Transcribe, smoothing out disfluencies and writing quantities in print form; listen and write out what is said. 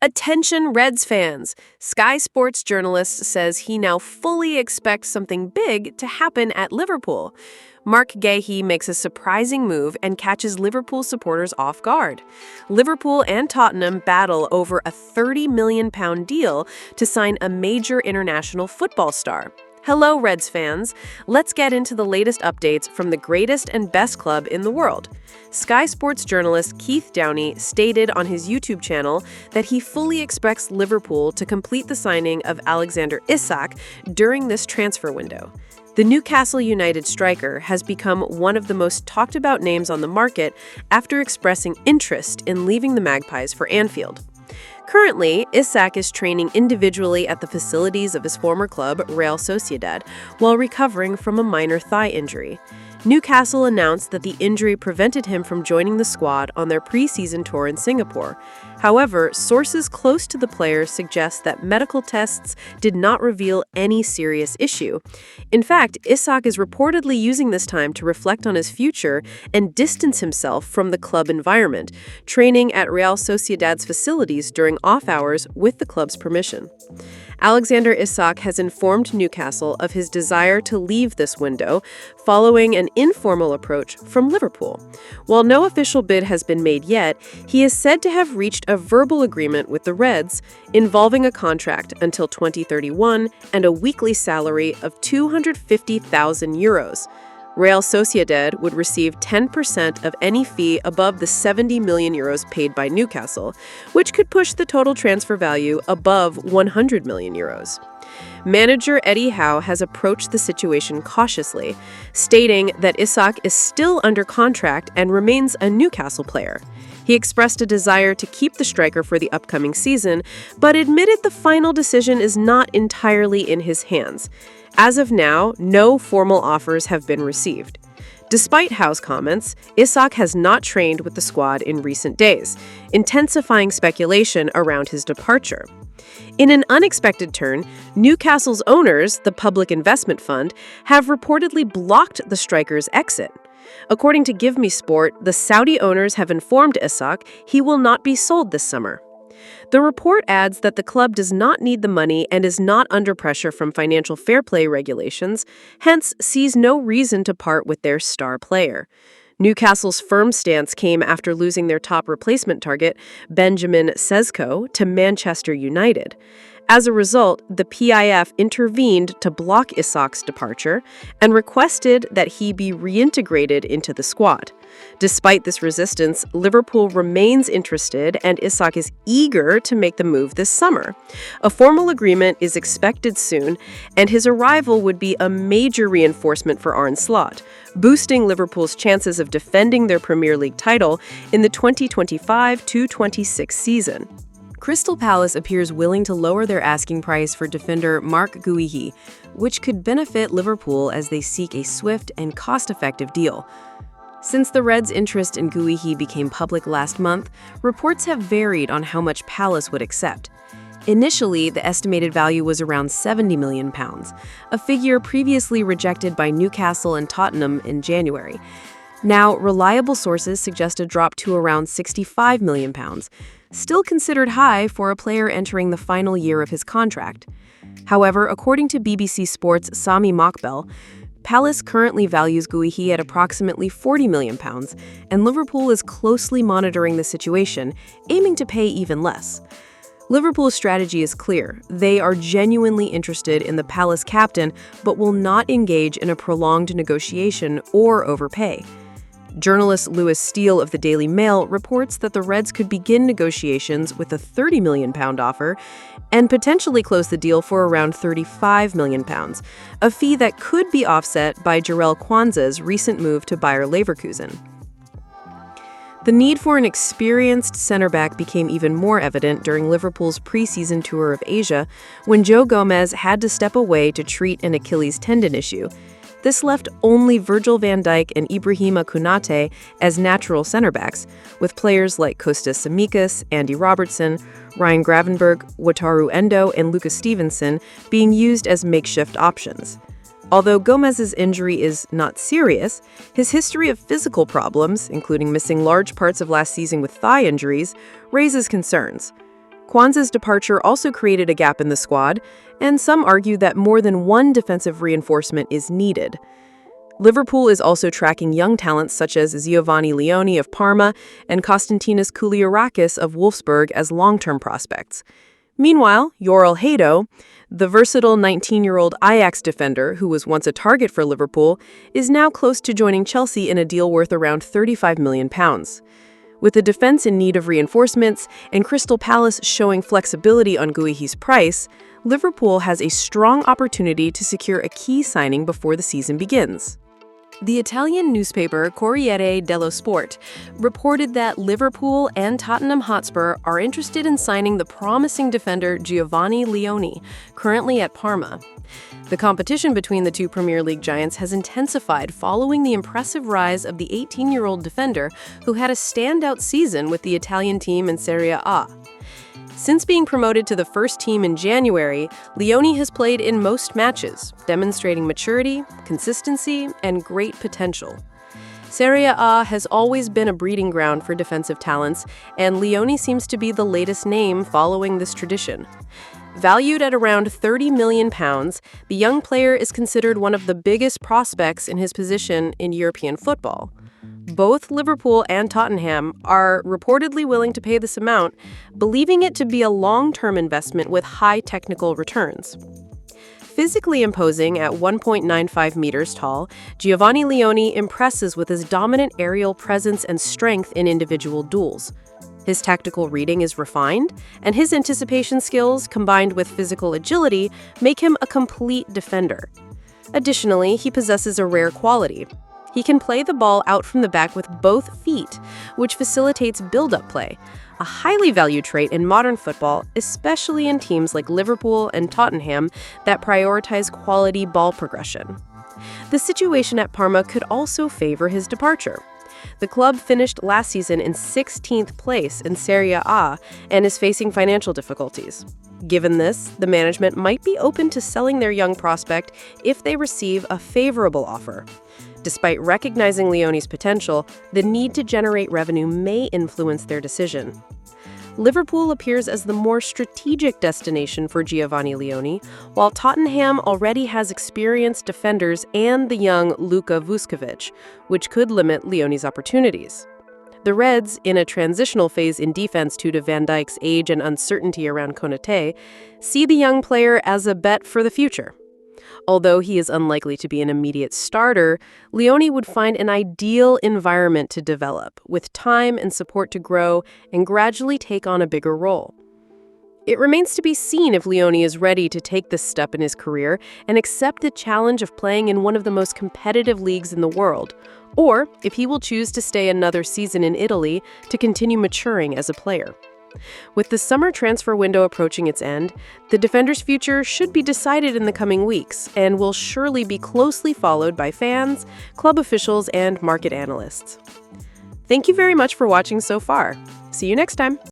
Attention Reds fans! Sky Sports journalist says he now fully expects something big to happen at Liverpool. Mark Guehi makes a surprising move and catches Liverpool supporters off guard. Liverpool and Tottenham battle over a £30 million deal to sign a major international football star. Hello, Reds fans. Let's get into the latest updates from the greatest and best club in the world. Sky Sports journalist Keith Downey stated on his YouTube channel that he fully expects Liverpool to complete the signing of Alexander Isak during this transfer window. The Newcastle United striker has become one of the most talked about names on the market after expressing interest in leaving the Magpies for Anfield. Currently, Isak is training individually at the facilities of his former club, Real Sociedad, while recovering from a minor thigh injury. Newcastle announced that the injury prevented him from joining the squad on their pre-season tour in Singapore. However, sources close to the player suggest that medical tests did not reveal any serious issue. In fact, Isak is reportedly using this time to reflect on his future and distance himself from the club environment, training at Real Sociedad's facilities during off hours with the club's permission. Alexander Isak has informed Newcastle of his desire to leave this window following an informal approach from Liverpool. While no official bid has been made yet, he is said to have reached a verbal agreement with the Reds involving a contract until 2031 and a weekly salary of €250,000. Real Sociedad would receive 10% of any fee above the €70 million paid by Newcastle, which could push the total transfer value above €100 million. Manager Eddie Howe has approached the situation cautiously, stating that Isak is still under contract and remains a Newcastle player. He expressed a desire to keep the striker for the upcoming season, but admitted the final decision is not entirely in his hands. As of now, no formal offers have been received. Despite Howe's comments, Isak has not trained with the squad in recent days, intensifying speculation around his departure. In an unexpected turn, Newcastle's owners, the Public Investment Fund, have reportedly blocked the striker's exit. According to Give Me Sport, the Saudi owners have informed Isak he will not be sold this summer. The report adds that the club does not need the money and is not under pressure from financial fair play regulations, hence sees no reason to part with their star player. Newcastle's firm stance came after losing their top replacement target, Benjamin Sesko, to Manchester United. As a result, the PIF intervened to block Isak's departure and requested that he be reintegrated into the squad. Despite this resistance, Liverpool remains interested and Isak is eager to make the move this summer. A formal agreement is expected soon, and his arrival would be a major reinforcement for Arne Slot, boosting Liverpool's chances of defending their Premier League title in the 2025-26 season. Crystal Palace appears willing to lower their asking price for defender Mark Guehi, which could benefit Liverpool as they seek a swift and cost-effective deal. Since the Reds' interest in Guehi became public last month, reports have varied on how much Palace would accept. Initially, the estimated value was around £70 million, a figure previously rejected by Newcastle and Tottenham in January. Now, reliable sources suggest a drop to around £65 million, still considered high for a player entering the final year of his contract. However, according to BBC Sport's Sami Mokbel, Palace currently values Guehi at approximately £40 million, and Liverpool is closely monitoring the situation, aiming to pay even less. Liverpool's strategy is clear. They are genuinely interested in the Palace captain, but will not engage in a prolonged negotiation or overpay. Journalist Lewis Steele of the Daily Mail reports that the Reds could begin negotiations with a £30 million offer and potentially close the deal for around £35 million, a fee that could be offset by Jarell Kwanzaa's recent move to Bayer Leverkusen. The need for an experienced center-back became even more evident during Liverpool's pre-season tour of Asia when Joe Gomez had to step away to treat an Achilles tendon issue. This left only Virgil van Dijk and Ibrahima Konate as natural center-backs, with players like Kostas Tsimikas, Andy Robertson, Ryan Gravenberch, Wataru Endo, and Lucas Stevenson being used as makeshift options. Although Gomez's injury is not serious, his history of physical problems, including missing large parts of last season with thigh injuries, raises concerns. Kwanzaa's departure also created a gap in the squad, and some argue that more than one defensive reinforcement is needed. Liverpool is also tracking young talents such as Giovani Leoni of Parma and Konstantinos Kouliarakis of Wolfsburg as long-term prospects. Meanwhile, Yoel Hado, the versatile 19-year-old Ajax defender who was once a target for Liverpool, is now close to joining Chelsea in a deal worth around £35 million. With the defense in need of reinforcements and Crystal Palace showing flexibility on Guehi's price, Liverpool has a strong opportunity to secure a key signing before the season begins. The Italian newspaper Corriere dello Sport reported that Liverpool and Tottenham Hotspur are interested in signing the promising defender Giovani Leoni, currently at Parma. The competition between the two Premier League giants has intensified following the impressive rise of the 18-year-old defender who had a standout season with the Italian team in Serie A. Since being promoted to the first team in January, Leoni has played in most matches, demonstrating maturity, consistency, and great potential. Serie A has always been a breeding ground for defensive talents, and Leoni seems to be the latest name following this tradition. Valued at around £30 million, the young player is considered one of the biggest prospects in his position in European football. Both Liverpool and Tottenham are reportedly willing to pay this amount, believing it to be a long-term investment with high technical returns. Physically imposing at 1.95 meters tall, Giovani Leoni impresses with his dominant aerial presence and strength in individual duels. His tactical reading is refined, and his anticipation skills, combined with physical agility, make him a complete defender. Additionally, he possesses a rare quality. He can play the ball out from the back with both feet, which facilitates build-up play, a highly valued trait in modern football, especially in teams like Liverpool and Tottenham that prioritize quality ball progression. The situation at Parma could also favor his departure. The club finished last season in 16th place in Serie A and is facing financial difficulties. Given this, the management might be open to selling their young prospect if they receive a favorable offer. Despite recognizing Leoni's potential, the need to generate revenue may influence their decision. Liverpool appears as the more strategic destination for Giovani Leoni, while Tottenham already has experienced defenders and the young Luka Vuskovic, which could limit Leoni's opportunities. The Reds, in a transitional phase in defense due to Van Dijk's age and uncertainty around Konate, see the young player as a bet for the future. Although he is unlikely to be an immediate starter, Leoni would find an ideal environment to develop, with time and support to grow and gradually take on a bigger role. It remains to be seen if Leoni is ready to take this step in his career and accept the challenge of playing in one of the most competitive leagues in the world, or if he will choose to stay another season in Italy to continue maturing as a player. With the summer transfer window approaching its end, the defender's future should be decided in the coming weeks and will surely be closely followed by fans, club officials, and market analysts. Thank you very much for watching so far. See you next time.